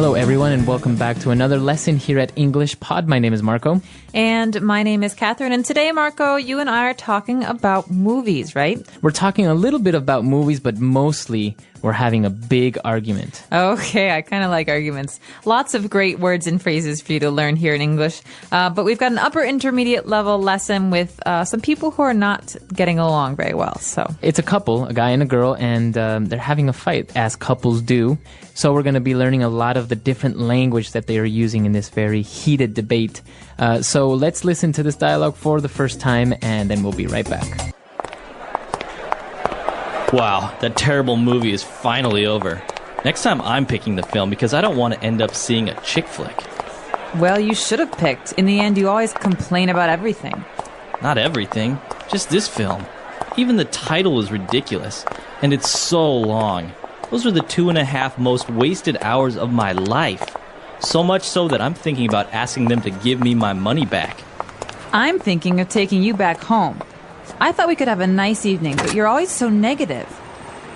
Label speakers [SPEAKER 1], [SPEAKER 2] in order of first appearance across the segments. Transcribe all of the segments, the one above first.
[SPEAKER 1] Hello, everyone, and welcome back to another lesson here at English Pod. My name is Marco.
[SPEAKER 2] And my name is Catherine. And today, Marco, you and I are talking about movies, right?
[SPEAKER 1] We're talking a little bit about movies, but mostly we're having a big argument.
[SPEAKER 2] Okay, I kind of like arguments. Lots of great words and phrases for you to learn here in English. But we've got an upper intermediate level lesson with some people who are not getting along very well. So
[SPEAKER 1] it's a couple, a guy and a girl, and they're having a fight, as couples do. So we're going to be learning a lot of the different language that they are using in this very heated debate. So let's listen to this dialogue for the first time, and then we'll be right back.
[SPEAKER 3] Wow, that terrible movie is finally over. Next time I'm picking the film because I don't want to end up seeing a chick flick.
[SPEAKER 2] Well, you should have picked. In the end, you always complain about everything.
[SPEAKER 3] Not everything, just this film. Even the title is ridiculous, and it's so long. Those are the 2.5 most wasted hours of my life. So much so that I'm thinking about asking them to give me my money back.
[SPEAKER 2] I'm thinking of taking you back home. I thought we could have a nice evening, but you're always so negative.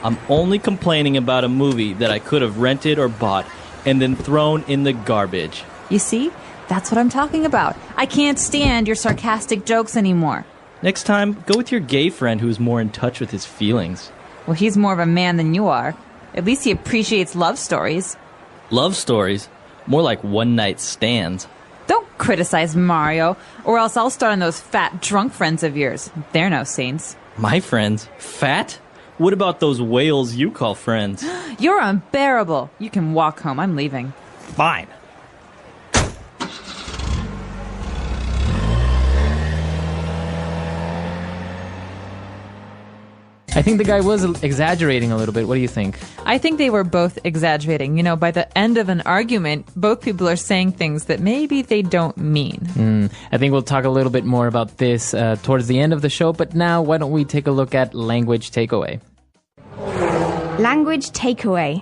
[SPEAKER 3] I'm only complaining about a movie that I could have rented or bought and then thrown in the garbage.
[SPEAKER 2] You see? That's what I'm talking about. I can't stand your sarcastic jokes anymore.
[SPEAKER 3] Next time, go with your gay friend who's more in touch with his feelings.
[SPEAKER 2] Well, he's more of a man than you are. At least he appreciates love stories.
[SPEAKER 3] Love stories? More like one-night stands.
[SPEAKER 2] Don't criticize Mario, or else I'll start on those fat, drunk friends of yours. They're no saints.
[SPEAKER 3] My friends? Fat? What about those whales you call friends?
[SPEAKER 2] You're unbearable. You can walk home. I'm leaving.
[SPEAKER 3] Fine.
[SPEAKER 1] I think the guy was exaggerating a little bit. What do you think?
[SPEAKER 2] I think they were both exaggerating. You know, by the end of an argument, both people are saying things that maybe they don't mean.
[SPEAKER 1] I think we'll talk a little bit more about this towards the end of the show, but now why don't we take a look at language takeaway?
[SPEAKER 4] Language takeaway.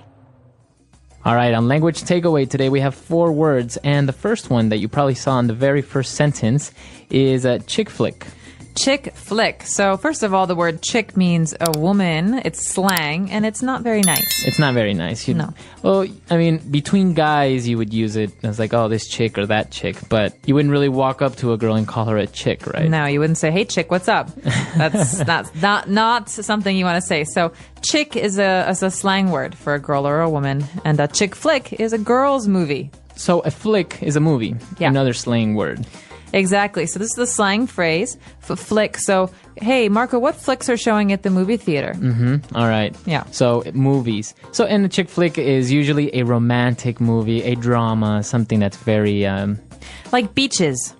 [SPEAKER 1] All right, on language takeaway today we have 4 words, and the first one that you probably saw in the very first sentence is chick flick.
[SPEAKER 2] Chick flick. So first of all, the word chick means a woman. It's slang, and it's not very nice.
[SPEAKER 1] It's not very nice.
[SPEAKER 2] No.
[SPEAKER 1] Well, I mean, between guys, you would use it as like, oh, this chick or that chick, but you wouldn't really walk up to a girl and call her a chick, right?
[SPEAKER 2] No, you wouldn't say, hey, chick, what's up? That's not something you want to say. So chick is a slang word for a girl or a woman, and a chick flick is a girl's movie.
[SPEAKER 1] So a flick is a movie,
[SPEAKER 2] Yeah.
[SPEAKER 1] Another slang word.
[SPEAKER 2] Exactly. So this is the slang phrase for flick. So, hey, Marco, what flicks are showing at the movie theater?
[SPEAKER 1] All right.
[SPEAKER 2] Yeah.
[SPEAKER 1] So movies. So, and a chick flick is usually a romantic movie, a drama, something that's very...
[SPEAKER 2] Like Beaches.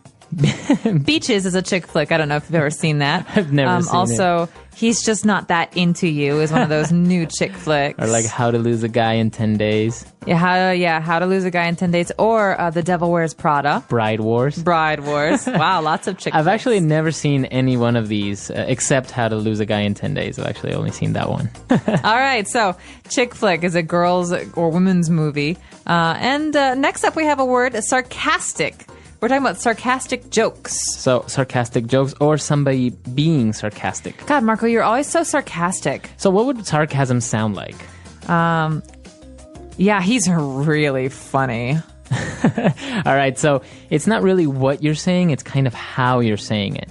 [SPEAKER 2] Beaches is a chick flick. I don't know if you've ever seen that.
[SPEAKER 1] I've never seen
[SPEAKER 2] also, He's Just Not That Into You is one of those new chick flicks.
[SPEAKER 1] Or like How to Lose a Guy in 10 Days.
[SPEAKER 2] How to Lose a Guy in 10 Days. Or The Devil Wears Prada.
[SPEAKER 1] Bride Wars.
[SPEAKER 2] Bride Wars. Wow, lots of chick flicks.
[SPEAKER 1] I've actually never seen any one of these except How to Lose a Guy in 10 Days. I've actually only seen that one.
[SPEAKER 2] All right, so chick flick is a girl's or women's movie. And next up we have a word, sarcastic. We're talking about sarcastic jokes.
[SPEAKER 1] So, sarcastic jokes or somebody being sarcastic.
[SPEAKER 2] God, Marco, you're always so sarcastic.
[SPEAKER 1] So, what would sarcasm sound like?
[SPEAKER 2] Yeah, he's really funny.
[SPEAKER 1] All right, so it's not really what you're saying, it's kind of how you're saying it.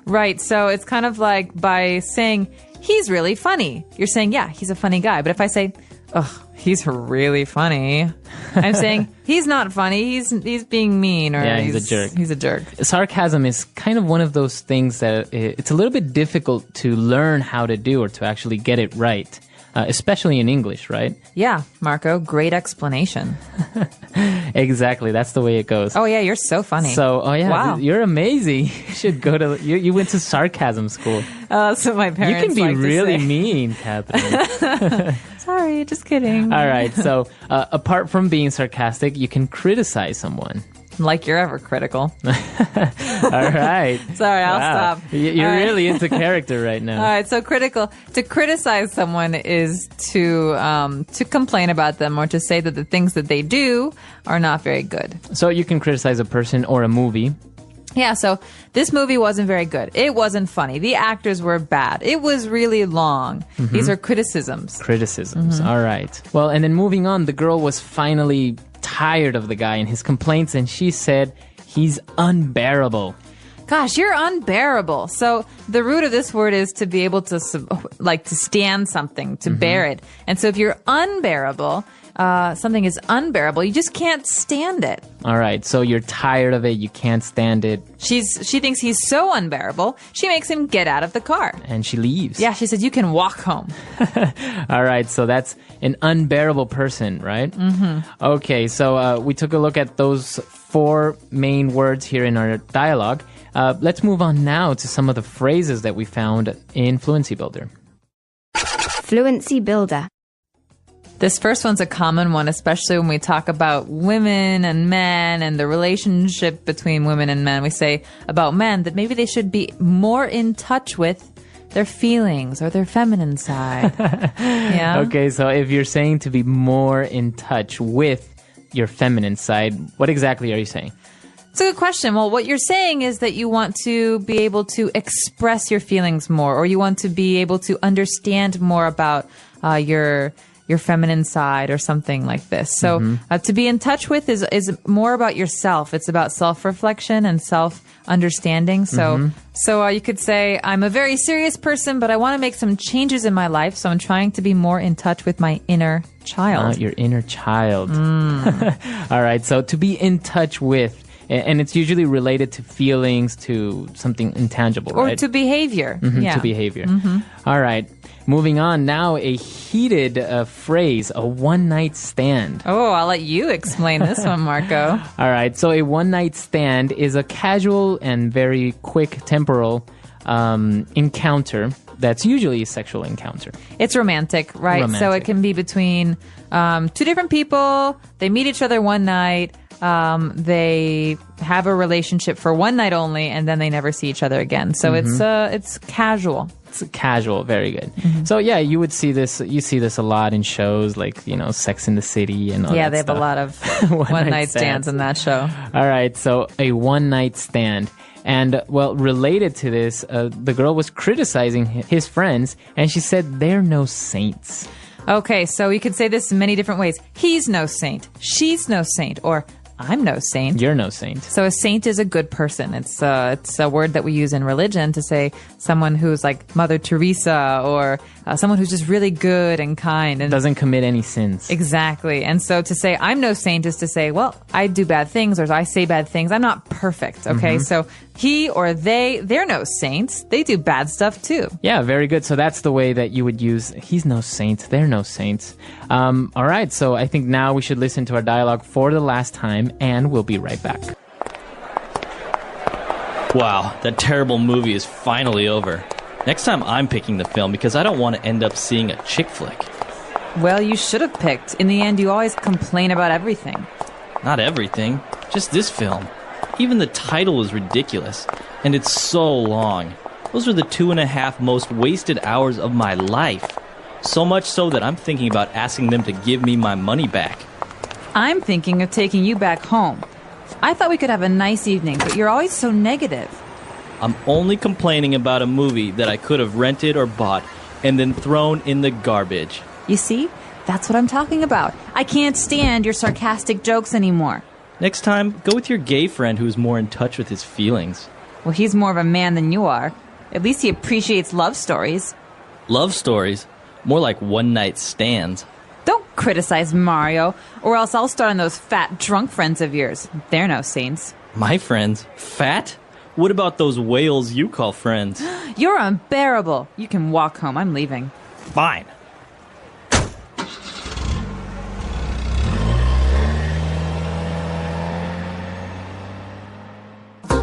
[SPEAKER 2] Right, so it's kind of like by saying, he's really funny. You're saying, yeah, he's a funny guy. But if I say, ugh, he's really funny, I'm saying, he's not funny, he's being mean, or
[SPEAKER 1] yeah, he's a jerk.
[SPEAKER 2] He's a jerk.
[SPEAKER 1] Sarcasm is kind of one of those things that it's a little bit difficult to learn how to do or to actually get it right. Especially in English, right?
[SPEAKER 2] Yeah, Marco, great explanation.
[SPEAKER 1] Exactly, that's the way it goes.
[SPEAKER 2] Oh yeah, you're so funny.
[SPEAKER 1] So,
[SPEAKER 2] wow.
[SPEAKER 1] You're amazing. You should go to, you went to sarcasm school.
[SPEAKER 2] That's what my parents
[SPEAKER 1] You can be
[SPEAKER 2] like
[SPEAKER 1] really
[SPEAKER 2] to say.
[SPEAKER 1] mean, Catherine.
[SPEAKER 2] Sorry, just kidding.
[SPEAKER 1] All right, so apart from being sarcastic, you can criticize someone.
[SPEAKER 2] Like you're ever critical.
[SPEAKER 1] All right.
[SPEAKER 2] Sorry, I'll stop.
[SPEAKER 1] You're
[SPEAKER 2] All right.
[SPEAKER 1] really into character right now.
[SPEAKER 2] All right, so critical. To criticize someone is to complain about them or to say that the things that they do are not very good.
[SPEAKER 1] So you can criticize a person or a movie.
[SPEAKER 2] Yeah, so this movie wasn't very good. It wasn't funny. The actors were bad. It was really long. These are criticisms.
[SPEAKER 1] Criticisms. All right. Well, and then moving on, the girl was finally tired of the guy and his complaints, and she said he's unbearable.
[SPEAKER 2] Gosh, you're unbearable. So the root of this word is to be able to to stand something, to bear it. And so if you're unbearable, something is unbearable, you just can't stand it.
[SPEAKER 1] All right, so you're tired of it, you can't stand it.
[SPEAKER 2] She thinks he's so unbearable, she makes him get out of the car.
[SPEAKER 1] And she leaves.
[SPEAKER 2] Yeah, she said, you can walk home.
[SPEAKER 1] All right, so that's an unbearable person, right? Mm-hmm. Okay, so we took a look at those 4 main words here in our dialogue. Let's move on now to some of the phrases that we found in Fluency Builder.
[SPEAKER 4] Fluency Builder.
[SPEAKER 2] This first one's a common one, especially when we talk about women and men and the relationship between women and men. We say about men that maybe they should be more in touch with their feelings or their feminine side. Yeah.
[SPEAKER 1] Okay, so if you're saying to be more in touch with your feminine side, what exactly are you saying?
[SPEAKER 2] It's a good question. Well, what you're saying is that you want to be able to express your feelings more, or you want to be able to understand more about your feminine side or something like this. So to be in touch with is more about yourself. It's about self-reflection and self-understanding. So you could say, I'm a very serious person, but I want to make some changes in my life. So I'm trying to be more in touch with my inner child.
[SPEAKER 1] Your inner child. All right. So to be in touch with, and it's usually related to feelings, to something intangible,
[SPEAKER 2] or
[SPEAKER 1] right?
[SPEAKER 2] to behavior.
[SPEAKER 1] To behavior. All right. Moving on now, a heated phrase, a one-night stand.
[SPEAKER 2] Oh, I'll let you explain this one, Marco.
[SPEAKER 1] All right. So a one-night stand is a casual and very quick temporal encounter that's usually a sexual encounter.
[SPEAKER 2] It's romantic, right?
[SPEAKER 1] Romantic.
[SPEAKER 2] So it can be between 2 different people. They meet each other one night. They have a relationship for one night only, and then they never see each other again. So it's casual.
[SPEAKER 1] It's casual, very good. So yeah, you would see this. You see this a lot in shows like Sex in the City and all that.
[SPEAKER 2] Yeah, they have
[SPEAKER 1] stuff.
[SPEAKER 2] a lot of one night stands in that show.
[SPEAKER 1] All right, so a one night stand. And, well, related to this, the girl was criticizing his friends, and she said they're no saints.
[SPEAKER 2] Okay, so you could say this in many different ways. He's no saint. She's no saint. Or I'm no saint.
[SPEAKER 1] You're no saint.
[SPEAKER 2] So a saint is a good person. It's a word that we use in religion to say someone who's like Mother Teresa, or someone who's just really good and kind and
[SPEAKER 1] doesn't commit any sins.
[SPEAKER 2] Exactly. And so to say I'm no saint is to say, well, I do bad things, or I say bad things. I'm not perfect. Okay, so he or they're no saints. They do bad stuff too.
[SPEAKER 1] Yeah, very good. So that's the way that you would use he's no saint, they're no saints. All right, so I think now we should listen to our dialogue for the last time, and we'll be right back.
[SPEAKER 3] Wow, that terrible movie is finally over. Next time I'm picking the film because I don't want to end up seeing a chick flick.
[SPEAKER 2] Well, you should have picked. In the end, you always complain about everything.
[SPEAKER 3] Not everything, just this film. Even the title is ridiculous, and it's so long. Those are the 2.5 most wasted hours of my life. So much so that I'm thinking about asking them to give me my money back.
[SPEAKER 2] I'm thinking of taking you back home. I thought we could have a nice evening, but you're always so negative.
[SPEAKER 3] I'm only complaining about a movie that I could have rented or bought and then thrown in the garbage.
[SPEAKER 2] You see? That's what I'm talking about. I can't stand your sarcastic jokes anymore.
[SPEAKER 3] Next time, go with your gay friend who's more in touch with his feelings.
[SPEAKER 2] Well, he's more of a man than you are. At least he appreciates love stories.
[SPEAKER 3] Love stories? More like one-night stands.
[SPEAKER 2] Don't criticize Mario, or else I'll start on those fat drunk friends of yours. They're no saints.
[SPEAKER 3] My friends? Fat? What about those whales you call friends?
[SPEAKER 2] You're unbearable. You can walk home. I'm leaving.
[SPEAKER 3] Fine.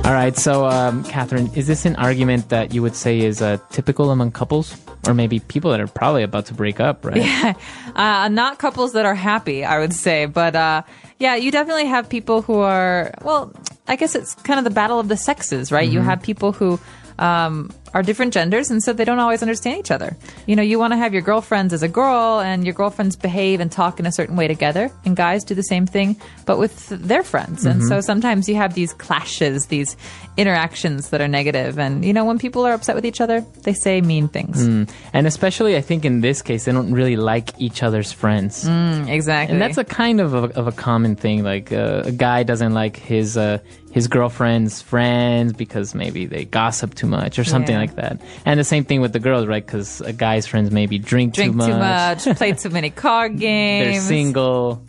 [SPEAKER 1] All right, so Catherine, is this an argument that you would say is typical among couples? Or maybe people that are probably about to break up, right?
[SPEAKER 2] Yeah, not couples that are happy, I would say. But yeah, you definitely have people who are, well, I guess it's kind of the battle of the sexes, right? You have people who are different genders, and so they don't always understand each other. You know, you want to have your girlfriends as a girl, and your girlfriends behave and talk in a certain way together, and guys do the same thing, but with their friends. And so sometimes you have these clashes, these interactions that are negative, and, you know, when people are upset with each other, they say mean things.
[SPEAKER 1] And especially, I think in this case, they don't really like each other's friends.
[SPEAKER 2] Exactly.
[SPEAKER 1] And that's a kind of a common thing. Like a guy doesn't like his girlfriend's friends because maybe they gossip too much or something like that. And the same thing with the girls, right? Because a guy's friends maybe drink too much,
[SPEAKER 2] play too many card games.
[SPEAKER 1] they're single.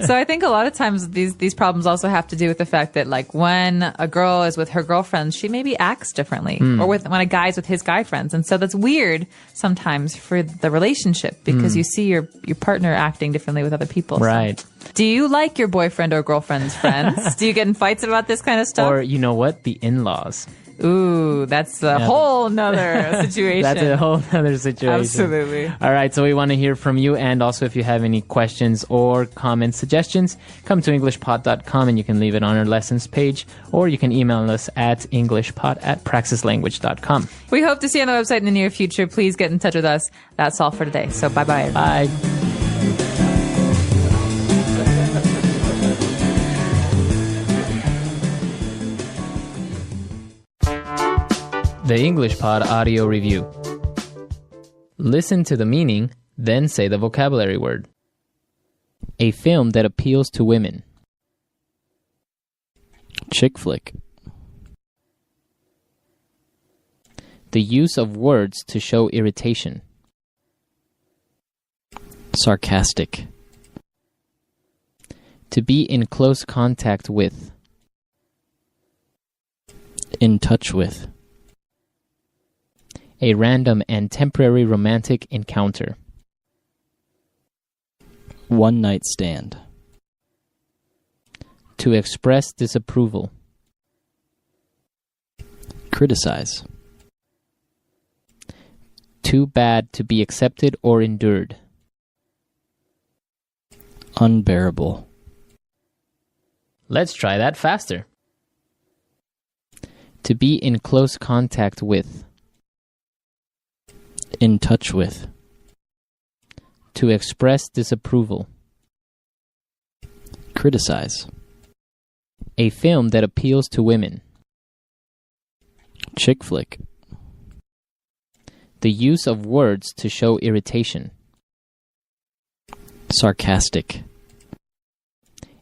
[SPEAKER 2] So I think a lot of times these problems also have to do with the fact that, like, when a girl is with her girlfriends, she maybe acts differently, or when a guy's with his guy friends, and so that's weird sometimes for the relationship because you see your partner acting differently with other people.
[SPEAKER 1] Right.
[SPEAKER 2] So. Do you like your boyfriend or girlfriend's friends? Do you get in fights about this kind of stuff?
[SPEAKER 1] Or, you know what? The in-laws.
[SPEAKER 2] Ooh, that's a whole nother situation.
[SPEAKER 1] That's a whole other situation.
[SPEAKER 2] Absolutely.
[SPEAKER 1] All right, so we want to hear from you, and also if you have any questions or comments, suggestions, come to englishpod.com and you can leave it on our lessons page, or you can email us at englishpod@praxislanguage.com.
[SPEAKER 2] We hope to see you on the website in the near future. Please get in touch with us. That's all for today. So bye-bye.
[SPEAKER 1] Bye. The English Pod Audio Review. Listen to the meaning, then say the vocabulary word. A film that appeals to women.
[SPEAKER 3] Chick flick.
[SPEAKER 1] The use of words to show irritation.
[SPEAKER 3] Sarcastic.
[SPEAKER 1] To be in close contact with.
[SPEAKER 3] In touch with.
[SPEAKER 1] A random and temporary romantic encounter.
[SPEAKER 3] One night stand.
[SPEAKER 1] To express disapproval.
[SPEAKER 3] Criticize.
[SPEAKER 1] Too bad to be accepted or endured.
[SPEAKER 3] Unbearable.
[SPEAKER 1] Let's try that faster. To be in close contact with.
[SPEAKER 3] In touch with.
[SPEAKER 1] To express disapproval.
[SPEAKER 3] Criticize.
[SPEAKER 1] A film that appeals to women.
[SPEAKER 3] Chick flick.
[SPEAKER 1] The use of words to show irritation.
[SPEAKER 3] Sarcastic.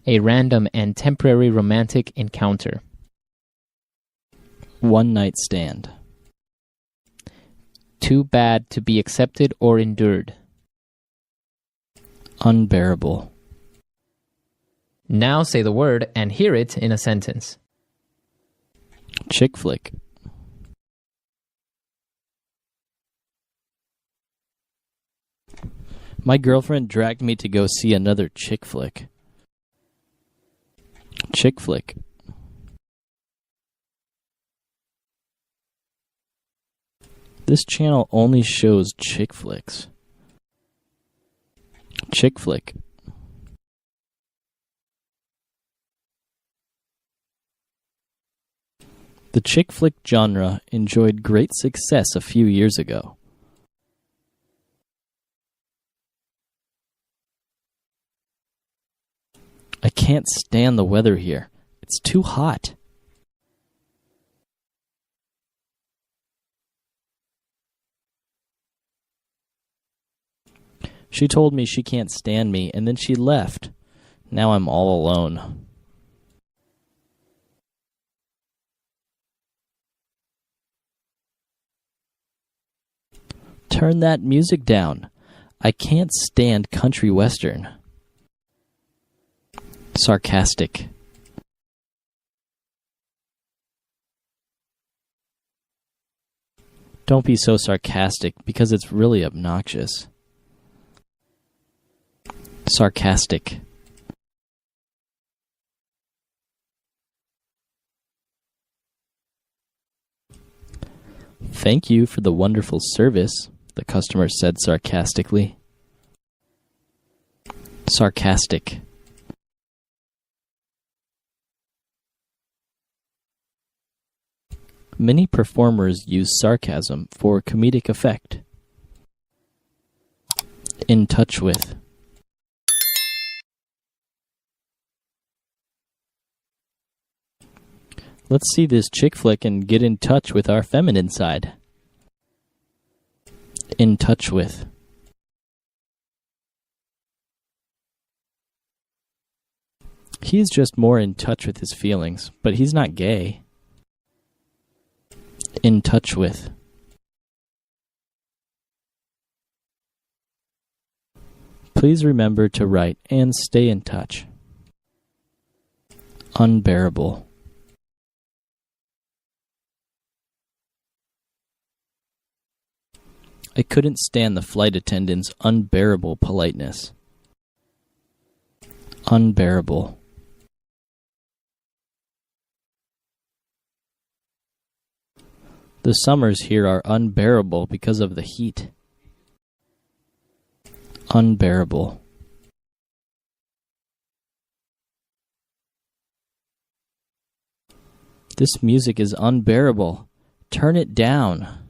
[SPEAKER 1] A random and temporary romantic encounter.
[SPEAKER 3] One night stand.
[SPEAKER 1] Too bad to be accepted or endured.
[SPEAKER 3] Unbearable.
[SPEAKER 1] Now say the word and hear it in a sentence.
[SPEAKER 3] Chick flick. My girlfriend dragged me to go see another chick flick. Chick flick. This channel only shows chick flicks. Chick flick. The chick flick genre enjoyed great success a few years ago. I can't stand the weather here. It's too hot. She told me she can't stand me, and then she left. Now I'm all alone. Turn that music down. I can't stand country western. Sarcastic. Don't be so sarcastic because it's really obnoxious. Sarcastic. Thank you for the wonderful service, the customer said sarcastically. Sarcastic. Many performers use sarcasm for comedic effect. In touch with. Let's see this chick flick and get in touch with our feminine side. In touch with. He's just more in touch with his feelings, but he's not gay. In touch with. Please remember to write and stay in touch. Unbearable. I couldn't stand the flight attendant's unbearable politeness. Unbearable. The summers here are unbearable because of the heat. Unbearable. This music is unbearable. Turn it down.